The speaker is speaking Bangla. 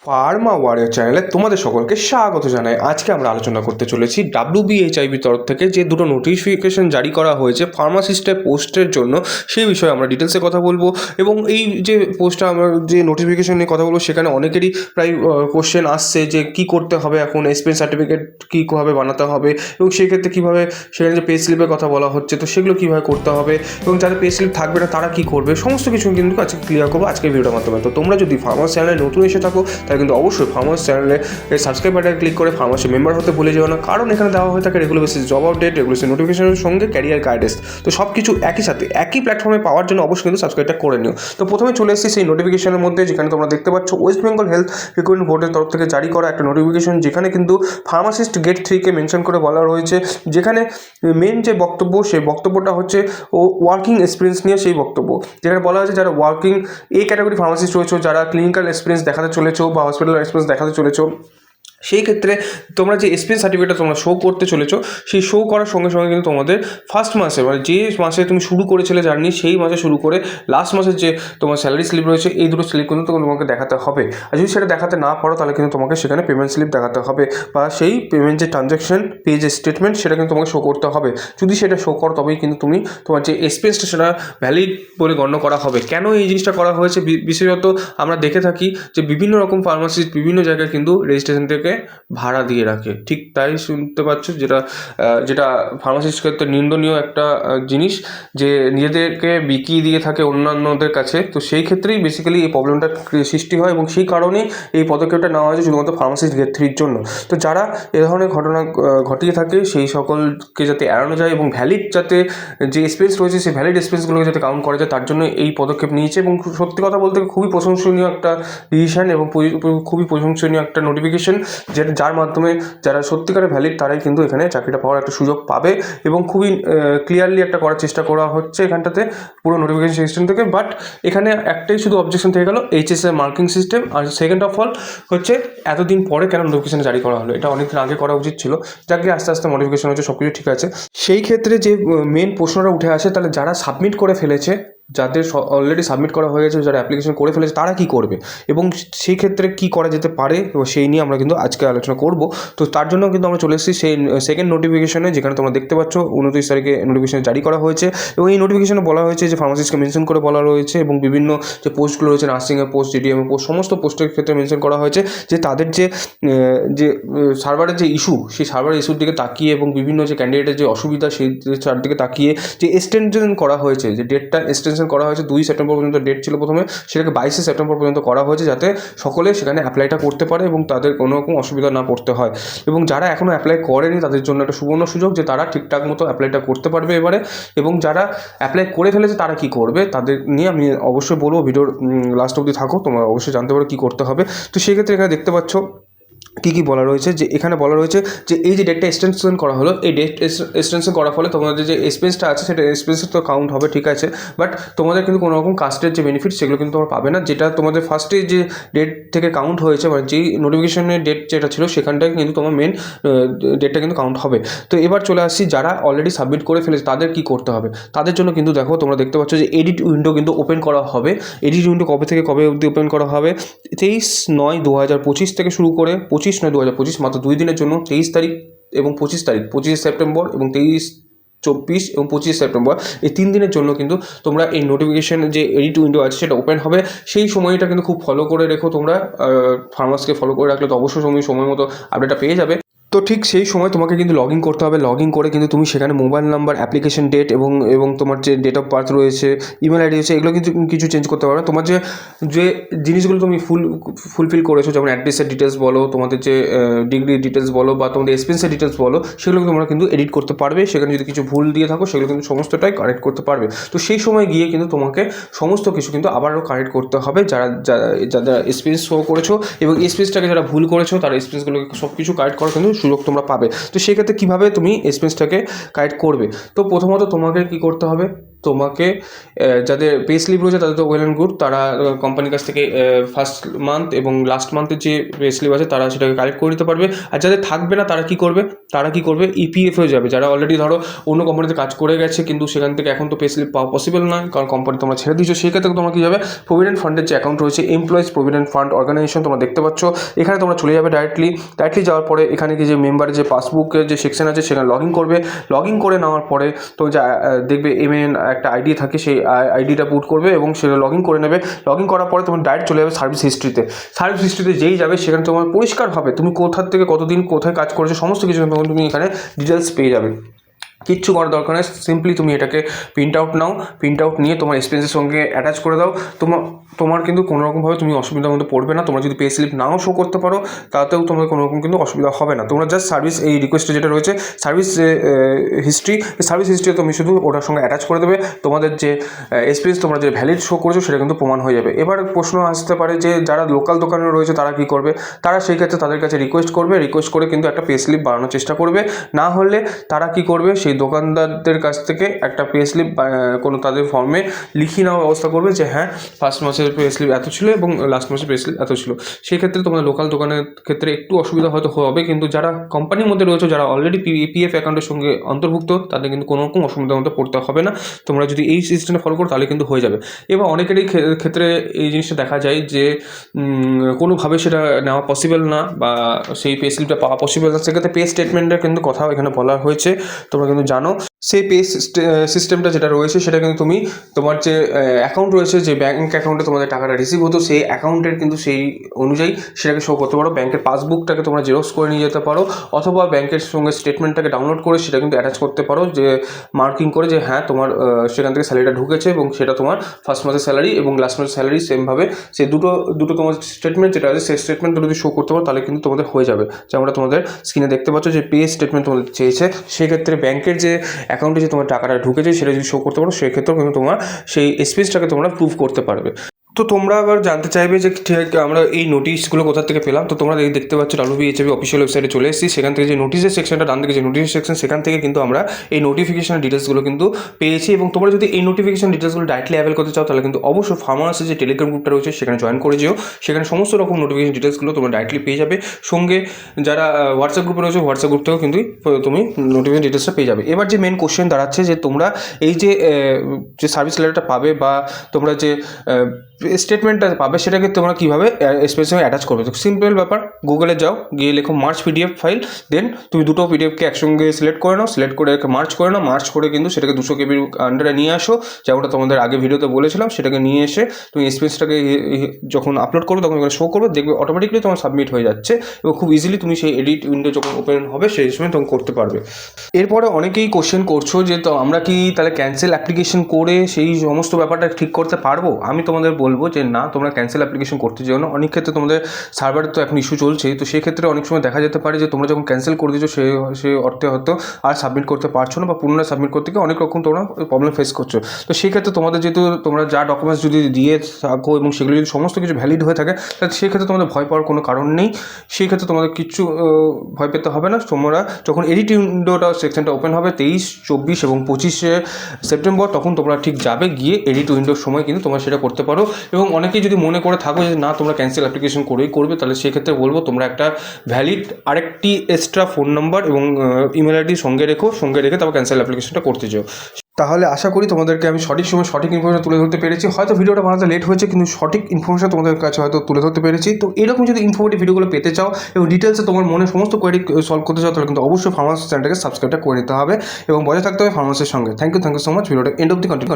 ফার্মা ওয়ারিয়র চ্যানেলে তোমাদের সকলকে স্বাগত জানাই। আজকে আমরা আলোচনা করতে চলেছি WBHIB তরফ থেকে যে দুটো নোটিফিকেশন জারি করা হয়েছে ফার্মাসিস্টের পোস্টের জন্য, সেই বিষয়ে আমরা ডিটেলসে কথা বলবো। এবং এই যে পোস্টটা আমরা যে নোটিফিকেশন নিয়ে কথা বলবো, সেখানে অনেকেরই প্রায় কোশ্চেন আসছে যে কি করতে হবে, এখন এক্সপিরিয়েন্স সার্টিফিকেট কীভাবে বানাতে হবে, এবং সেই ক্ষেত্রে কীভাবে সেখানে যে পে স্লিপের কথা বলা হচ্ছে, তো সেগুলো কীভাবে করতে হবে, এবং যাদের পে স্লিপ থাকবে না তারা কী করবে, সমস্ত কিছু কিন্তু আজকে ক্লিয়ার করবো আজকের ভিডিওর মাধ্যমে। তো তোমরা যদি ফার্মাস চ্যানেলে নতুন এসে থাকো তাহলে কিন্তু অবশ্যই ফার্মাস চ্যানেলে সাবস্ক্রাইব বাটনে ক্লিক করে ফার্মাসি মেম্বার হতে ভুলে যাও না, কারণ এখানে দেওয়া হয়ে থাকে regular basis job update, regular নোটিফিকেশনের সঙ্গে ক্যারিয়ার গাইডেন্স। তো সব কিছু একই সাথে একই প্ল্যাটফর্মে পাওয়ার জন্য অবশ্যই কিন্তু সাবস্ক্রাইবটা করে নিও। তো প্রথমে চলে এসেছি সেই নোটিফিকেশনের মধ্যে, যেখানে তোমরা দেখতে পাচ্ছ ওয়েস্ট বেঙ্গল হেলথ রিক্রুটমেন্ট বোর্ডের তরফ থেকে জারি করা একটা নোটিফিকেশন, যেখানে কিন্তু ফার্মাসিস্ট গেট 3-কে মেনশন করে বলা রয়েছে। যেখানে মেন যে বক্তব্য, সেই বক্তব্যটা হচ্ছে ওয়ার্কিং এক্সপিরিয়েন্স নিয়ে সেই বক্তব্য, যেখানে বলা হয়েছে যারা ওয়ার্কিং এই ক্যাটাগরি ফার্মাসিস্ট রয়েছে, যারা ক্লিনিক্যাল এক্সপিরিয়েন্স দেখাতে চলেছো বা হসপিটাল এক্সপিরিয়েন্স দেখাতে চলেছো, সেই ক্ষেত্রে তোমরা যে এক্সপিরিয়েন্স সার্টিফিকেটটা তোমরা শো করতে চলেছো, সেই শো করার সঙ্গে সঙ্গে কিন্তু তোমাদের ফার্স্ট মাসে, মানে যে মাসে তুমি শুরু করেছিলে জার্নি, সেই মাসে শুরু করে লাস্ট মাসের যে তোমার স্যালারি স্লিপ রয়েছে, এই দুটো স্লিপ কিন্তু তোমাকে দেখাতে হবে। আর যদি সেটা দেখাতে না পারো তাহলে কিন্তু তোমাকে সেখানে পেমেন্ট স্লিপ দেখাতে হবে, বা সেই পেমেন্ট যে ট্রানজ্যাকশন পে যে স্টেটমেন্ট, সেটা কিন্তু তোমাকে শো করতে হবে। যদি সেটা শো করো তবেই কিন্তু তুমি তোমার যে এক্সপিরিয়েন্সটা সেটা ভ্যালিড বলে গণ্য করা হবে। কেন এই জিনিসটা করা হয়েছে, বিশেষত আমরা দেখে থাকি যে বিভিন্ন রকম ফার্মাসিস্ট বিভিন্ন জায়গায় কিন্তু রেজিস্ট্রেশন থেকে ভাড়া দিয়ে রাখে। ঠিক তাই শুনতে পাচ্ছ, যেটা ফার্মাসিস্ট ক্ষেত্রে নিন্দনীয় একটা জিনিস, যে নিজেদেরকে বিকিয়ে দিয়ে থাকে অন্যান্যদের কাছে। তো সেই ক্ষেত্রেই বেসিক্যালি এই প্রবলেমটা সৃষ্টি হয়, এবং সেই কারণেই এই পদক্ষেপটা নেওয়া হয়েছে শুধুমাত্র ফার্মাসিস্ট গেট 3-র জন্য। তো যারা এ ধরনের ঘটনা ঘটিয়ে থাকে সেই সকলকে যাতে এড়ানো যায়, এবং ভ্যালিড যাতে যে এক্সপিরিয়েন্স রয়েছে সেই ভ্যালিড এক্সপিরিয়েন্সগুলোকে যাতে কাউন্ট করা যায়, তার জন্য এই পদক্ষেপ নিয়েছে। এবং সত্যি কথা বলতে খুবই প্রশংসনীয় একটা ডিসিশন, এবং খুবই প্রশংসনীয় একটা নোটিফিকেশন, যার মাধ্যমে যারা সত্যিকারের ভ্যালিড তারাই কিন্তু এখানে চাকরিটা পাওয়ার একটা সুযোগ পাবে। এবং খুবই ক্লিয়ারলি একটা করার চেষ্টা করা হচ্ছে এখানটাতে পুরো নোটিফিকেশন সিস্টেম থেকে। বাট এখানে একটাই শুধু অবজেকশন থেকে গেল, এইচএসের মার্কিং সিস্টেম। আর সেকেন্ড অফ অল হচ্ছে এতদিন পরে কেন নোটিফিকেশন জারি করা হলো, এটা অনেকদিন আগে করা উচিত ছিল। যাকে আস্তে আস্তে নোটিফিকেশন হচ্ছে, সব কিছু ঠিক আছে। সেই ক্ষেত্রে যে মেন প্রশ্নটা উঠে আসে, তাহলে যারা সাবমিট করে ফেলেছে, যাদের অলরেডি সাবমিট করা হয়ে গেছে, যারা অ্যাপ্লিকেশন করে ফেলেছে, তারা কী করবে এবং সেই ক্ষেত্রে কী করা যেতে পারে, এবং সেই নিয়ে আমরা কিন্তু আজকে আলোচনা করব। তো তার জন্য কিন্তু আমরা চলে এসেছি সেই সেকেন্ড নোটিফিকেশনে, যেখানে তোমরা দেখতে পাচ্ছ 29 তারিখে নোটিফিকেশন জারি করা হয়েছে। এবং এই নোটিফিকেশনে বলা হয়েছে যে ফার্মাসিস্টকে মেনশন করে বলা রয়েছে, এবং বিভিন্ন যে পোস্টগুলো রয়েছে, নার্সিংয়ের পোস্ট, জিডিএমের পোস্ট, সমস্ত পোস্টের ক্ষেত্রে মেনশন করা হয়েছে যে তাদের যে সার্ভারের যে ইস্যু, সেই সার্ভারের ইস্যুর দিকে তাকিয়ে, এবং বিভিন্ন যে ক্যান্ডিডেটের যে অসুবিধা সেই দিকে তাকিয়ে যে এক্সটেনশন করা হয়েছে, যে ডেটটা এক্সটেনশন করা হয়েছে, 2 সেপ্টেম্বর পর্যন্ত ডেট ছিল প্রথমে, সেটাকে 22 সেপ্টেম্বর পর্যন্ত করা হয়েছে, যাতে সকলে সেখানে অ্যাপ্লাইটা করতে পারে এবং তাদের কোনো রকম অসুবিধা না পড়তে হয়। এবং যারা এখনও অ্যাপ্লাই করেনি তাদের জন্য একটা সুবর্ণ সুযোগ, যে তারা ঠিকঠাক মতো অ্যাপ্লাইটা করতে পারবে এবারে। এবং যারা অ্যাপ্লাই করে ফেলেছে তারা কী করবে, তাদের নিয়ে আমি অবশ্যই বলবো। ভিডিওর লাস্ট অবধি থাকো, তোমরা অবশ্যই জানতে পারো কী করতে হবে। তো সেক্ষেত্রে এখানে দেখতে পাচ্ছ কী কী বলা রয়েছে, যে এখানে বলা রয়েছে যে এই যে ডেটটা এক্সটেনশন করা হলো, এই ডেট এক্সটেনশন করার ফলে তোমাদের যে এক্সপেন্সটা আছে সেটা এক্সপেন্স তো কাউন্ট হবে, ঠিক আছে, বাট তোমাদের কিন্তু কোনো রকম কাস্টের যে বেনিফিট সেগুলো কিন্তু তোমরা পাবে না, যেটা তোমাদের ফার্স্টে যে ডেট থেকে কাউন্ট হয়েছে, মানে যেই নোটিফিকেশনের ডেট যেটা ছিল সেখানটায় কিন্তু তোমার মেন ডেটটা কিন্তু কাউন্ট হবে। তো এবার চলে আসছি যারা অলরেডি সাবমিট করে ফেলেছে তাদের কী করতে হবে। তাদের জন্য কিন্তু দেখো, তোমরা দেখতে পাচ্ছ যে এডিট উইন্ডো কিন্তু ওপেন করা হবে। এডিট উইন্ডো কবে থেকে কবে অবধি ওপেন করা হবে, 23/9/2025 থেকে শুরু করে 25/9/2025, মাত্র 2 দিনের জন্য, 23 তারিখ এবং 25 তারিখ, 25 সেপ্টেম্বর এবং 23, 24 এবং 25 সেপ্টেম্বর, এই 3 দিনের জন্য কিন্তু তোমরা এই নোটিফিকেশন যে এডিট উইন্ডো আছে সেটা ওপেন হবে। সেই সময়টা কিন্তু খুব ফলো করে রেখো তোমরা, ফার্মাসকে ফলো করে রাখলে তো অবশ্যই সময় মতো আপডেটটা পেয়ে যাবে। তো ঠিক সেই সময় তোমাকে কিন্তু লগ ইন করতে হবে। লগ ইন করে কিন্তু তুমি সেখানে মোবাইল নাম্বার, অ্যাপ্লিকেশন ডেট এবং তোমার যে ডেট অফ বার্থ রয়েছে, ইমেল আইডি রয়েছে, এগুলো কিন্তু কিছু চেঞ্জ করতে পারবে। তোমার যে জিনিসগুলো তুমি ফুলফিল করেছো, যেমন অ্যাড্রেসের ডিটেলস বলো, তোমাদের যে ডিগ্রি ডিটেলস বলো, বা তোমাদের এক্সপেন্সের ডিটেলস বলো, সেগুলো তোমরা কিন্তু এডিট করতে পারবে। সেখানে যদি কিছু ভুল দিয়ে থাকো সেগুলো কিন্তু সমস্তটাই কারেক্ট করতে পারবে। তো সেই সময় গিয়ে কিন্তু তোমাকে সমস্ত কিছু কিন্তু আবারও কারেক্ট করতে হবে। যারা এক্সপিরিয়েন্স শো করেছো এবং এক্সপিরিয়েন্সটাকে যারা ভুল করেছো, তার এক্সপিরিয়েন্সগুলোকে সব কিছু কারেক্ট করার কিন্তু সুযোগ তোমরা পাবে। তো সেক্ষেত্রে কীভাবে তুমি এক্সপিরিয়েন্সটাকে কারেক্ট করবে, তো প্রথমত তোমাকে কী করতে হবে, তোমাকে যাদের পে স্লিপ রয়েছে তাদের তো ওয়েল অ্যান্ড গুড, তারা কোম্পানির কাছ থেকে ফার্স্ট মান্থ এবং লাস্ট মান্থের যে পে স্লিপ আছে তারা সেটাকে কালেক্ট করে নিতে পারবে। আর যাদের থাকবে না তারা কি করবে ইপিএফে যাবে। যারা অলরেডি ধরো অন্য কোম্পানিতে কাজ করে গেছে কিন্তু সেখান থেকে এখন তো পে স্লিপ পাওয়া পসিবল নয়, কারণ কোম্পানি তোমরা ছেড়ে দিচ্ছ, সেই ক্ষেত্রে তোমরা কী যাবে, প্রভিডেন্ট ফান্ডের যে অ্যাকাউন্ট রয়েছে এমপ্লয়িজ প্রভিডেন্ট ফান্ড অর্গানাইজেশন তোমরা দেখতে পাচ্ছ, এখানে তোমরা চলে যাবে ডাইরেক্টলি যাওয়ার পরে এখানে কি যে মেম্বারের যে পাসবুকের যে সেকশন আছে সেখানে লগ ইন করে নেওয়ার পরে তো যা দেখবে এমএন একটা আইডি থাকে, সেই আইডিটা পুট করবে এবং সেটা লগ ইন করে নেবে। লগ ইন করার পরে তোমার ডাইরেক্ট চলে যাবে সার্ভিস হিস্ট্রিতে যেই যাবে সেখানে তোমার পরিষ্কারভাবে তুমি কোথা থেকে কতদিন কোথায় কাজ করেছো সমস্ত কিছু তুমি এখানে ডিটেলস পেয়ে যাবে। কিচ্ছু করার দরকার নেই, সিম্পলি তুমি এটাকে প্রিন্ট আউট নিয়ে তোমার এক্সপেন্সের সঙ্গে অ্যাটাচ করে দাও। তোমার কিন্তু কোনোরকমভাবে তুমি অসুবিধার মধ্যে পড়বে না। তোমরা যদি পে স্লিপ নাও শো করতে পারো তাতেও তোমার কোনোরকম কিন্তু অসুবিধা হবে না। তোমরা জাস্ট সার্ভিস এই রিকোয়েস্টে যেটা রয়েছে সার্ভিস হিস্ট্রি তুমি শুধু ওটার সঙ্গে অ্যাটাচ করে দেবে। তোমাদের যে এক্সপিরিয়েন্স তোমরা যে ভ্যালিড শো করেছো সেটা কিন্তু প্রমাণ হয়ে যাবে। এবার প্রশ্ন আসতে পারে যে যারা লোকাল দোকানে রয়েছে তারা কী করবে, তারা সেই ক্ষেত্রে তাদের কাছে রিকোয়েস্ট করে কিন্তু একটা পে স্লিপ বানানোর চেষ্টা করবে। না হলে তারা কী করবে, সেই দোকানদারদের কাছ থেকে একটা পে স্লিপ কোনো তাদের ফর্মে লিখিয়ে নেওয়ার ব্যবস্থা করবে যে হ্যাঁ ফার্স্ট মাসের পে স্লিপ এত ছিল এবং লাস্ট মাসের পে স্লিপ এত ছিল। সেই ক্ষেত্রে তোমাদের লোকাল দোকানের ক্ষেত্রে একটু অসুবিধা হয়তো হবে, কিন্তু যারা কোম্পানির মধ্যে রয়েছে, যারা অলরেডি পিএফ অ্যাকাউন্টের সঙ্গে অন্তর্ভুক্ত, তাদের কিন্তু কোনো রকম অসুবিধার মধ্যে পড়তে হবে না। তোমরা যদি এই সিস্টেমটা ফলো করো তাহলে কিন্তু হয়ে যাবে। এবার অনেকেরই ক্ষেত্রে এই জিনিসটা দেখা যায় যে কোনোভাবে সেটা নেওয়া পসিবল না বা সেই পে স্লিপটা পাওয়া পসিবল না, সেক্ষেত্রে পে স্টেটমেন্টের কিন্তু কথা এখানে বলা হয়েছে, তোমরা কিন্তু জানো। সেই পে সিস্টেমটা যেটা রয়েছে সেটা কিন্তু তুমি তোমার যে অ্যাকাউন্ট রয়েছে, যে ব্যাঙ্ক অ্যাকাউন্টে তোমাদের টাকাটা রিসিভ হতো সেই অ্যাকাউন্টের কিন্তু সেই অনুযায়ী সেটাকে শো করতে পারো। ব্যাঙ্কের পাসবুকটাকে তোমরা জেরক্স করে নিয়ে যেতে পারো, অথবা ব্যাঙ্কের সঙ্গে স্টেটমেন্টটাকে ডাউনলোড করে সেটা কিন্তু অ্যাটাচ করতে পারো, যে মার্কিং করে যে হ্যাঁ তোমার সেখান থেকে স্যালারিটা ঢুকেছে এবং সেটা তোমার ফার্স্ট মাসের স্যালারি এবং লাস্ট মাসের স্যালারি সেমভাবে সেই দুটো তোমার স্টেটমেন্ট যেটা আছে সেই স্টেটমেন্ট যদি শো করতে পারো তাহলে কিন্তু তোমাদের হয়ে যাবে। যেমনটা তোমাদের স্ক্রিনে দেখতে পাচ্ছ যে পে স্টেটমেন্ট তোমাদের চেয়েছে, সেক্ষেত্রে ব্যাঙ্কের যে অ্যাকাউন্টে যে তোমার টাকাটা ঢুকেছে সেটা যদি শো করতে পারো সেক্ষেত্রেও কিন্তু তোমার সেই এক্সপেন্সটাকে তোমরা প্রুভ করতে পারবে। তো তোমরা আবার জানতে চাইবে যে ঠিক আমরা এই নোটিশগুলো কোথা থেকে পেলাম, তো তোমরা দেখতে পাচ্ছ WBHIB অফিসিয়াল ওয়েবসাইটে চলে এসেছি। সেখান থেকে যে নোটিশের সেকশনটা ডান দিকে যে নোটিশের সেকশন সেখান থেকে কিন্তু আমরা এই নোটিফিকেশনের ডিটেলসগুলো কিন্তু পেয়েছি। এবং তোমরা যদি এই নোটিফিকেশন ডিটেলসগুলো ডাইরেক্টলি অ্যাভেল করতে চাও তাহলে কিন্তু অবশ্যই ফার্মাসি যে টেলিগ্রাম গ্রুপটা রয়েছে সেখানে জয়েন করে যেও, সেখানে সমস্ত রকম নোটিফিকেশন ডিটেলসগুলো তোমরা ডাইরেক্টলি পেয়ে যাবে। সঙ্গে যারা হোয়াটসঅ্যাপ গ্রুপে রয়েছে হোয়াটসঅ্যাপ গ্রুপ থেকেও কিন্তু তুমি নোটিফিকেশন ডিটেলসটা পেয়ে যাবে। এবার যে মেন কোশ্চেন দাঁড়াচ্ছে যে তোমরা এই যে সার্ভিস লেটারটা পাবে বা তোমরা যে স্টেটমেন্টটা পাবে সেটাকে তোমরা কীভাবে এক্সপেন্সের সঙ্গে অ্যাটাচ করবে। তো সিম্পল ব্যাপার, গুগলে যাও, গিয়ে লেখো মার্চ পিডিএফ ফাইল, দেন তুমি দুটো পিডিএফকে একসঙ্গে সিলেক্ট করে নাও, সিলেক্ট করে মার্চ করে কিন্তু সেটাকে 200 KB আন্ডারে নিয়ে আসো, যেমনটা তোমাদের আগে ভিডিওতে বলেছিলাম। সেটাকে নিয়ে এসে তুমি এক্সপেন্সটাকে যখন আপলোড করবে তখন এখানে শো করবে, দেখবে অটোমেটিকলি তোমার সাবমিট হয়ে যাচ্ছে এবং খুব ইজিলি তুমি সেই এডিট উইন্ডো যখন ওপেন হবে সেই সময় তখন করতে পারবে। এরপরে অনেকেই কোশ্চেন করছো যে তো আমরা কি তাহলে ক্যান্সেল অ্যাপ্লিকেশন করে সেই সমস্ত ব্যাপারটা ঠিক করতে পারবো। আমি তোমাদের বলবো যে না, তোমরা ক্যান্সেল অ্যাপ্লিকেশন করতে যেও না। অনেক ক্ষেত্রে তোমাদের সার্ভারে তো এখন ইস্যু চলছেই, তো সেই ক্ষেত্রে অনেক সময় দেখা যেতে পারে যে তোমরা যখন ক্যান্সেল করে দিচ্ছ সেই অর্থে হয়তো আর সাবমিট করতে পারছো না বা পুনরায় সাবমিট করতে গিয়ে অনেক রকম তোমরা প্রবলেম ফেস করছো। তো সেই ক্ষেত্রে তোমাদের যেহেতু তোমরা যা ডকুমেন্টস যদি দিয়ে থাকো এবং সেগুলো যদি সমস্ত কিছু ভ্যালিড হয়ে থাকে তাহলে সেই ক্ষেত্রে তোমাদের ভয় পাওয়ার কোনো কারণ নেই। সেই ক্ষেত্রে তোমাদের কিচ্ছু ভয় পেতে হবে না। তোমরা যখন এডিট উইন্ডোটা সেকশনটা ওপেন হবে 23, 24 এবং 25 সেপ্টেম্বর, তখন তোমরা ঠিক যাবে, গিয়ে এডিট উইন্ডোর সময় কিন্তু তোমরা সেটা করতে পারো। এবং অনেকেই যদি মনে করে থাকো যে না তোমরা ক্যান্সেল অ্যাপ্লিকেশন করবে, তাহলে সেক্ষেত্রে বলবো তোমরা একটা ভ্যালিড আরেকটি এক্সট্রা ফোন নাম্বার এবং ইমেল আইডি সঙ্গে রেখে তারপর ক্যান্সেল অ্যাপ্লিকেশনটা করতে যাও। তাহলে আশা করি তোমাদেরকে আমি সঠিক সময় সঠিক ইনফরমেশন তুলে ধরতে পেরেছি। হয়তো ভিডিওটা বানাতে লেট হয়েছে কিন্তু সঠিক ইনফরমেশন তোমাদের কাছে হয়তো তুলে ধরতে পেরেছি। তো এরকম যদি ইনফরমেটিভ ভিডিওগুলো পেতে চাও এবং ডিটেলসে তোমার মনে সমস্ত কোয়েরি সলভ করতে চাও তাহলে কিন্তু অবশ্যই ফার্মাসি চ্যানেলটাকে সাবস্ক্রাইবটা করে নিতে হবে এবং বজায় থাকতে হবে ফার্মাসির সঙ্গে। Thank you so much. ভিডিওটা এন্ড অব দি কন্টিনিউ।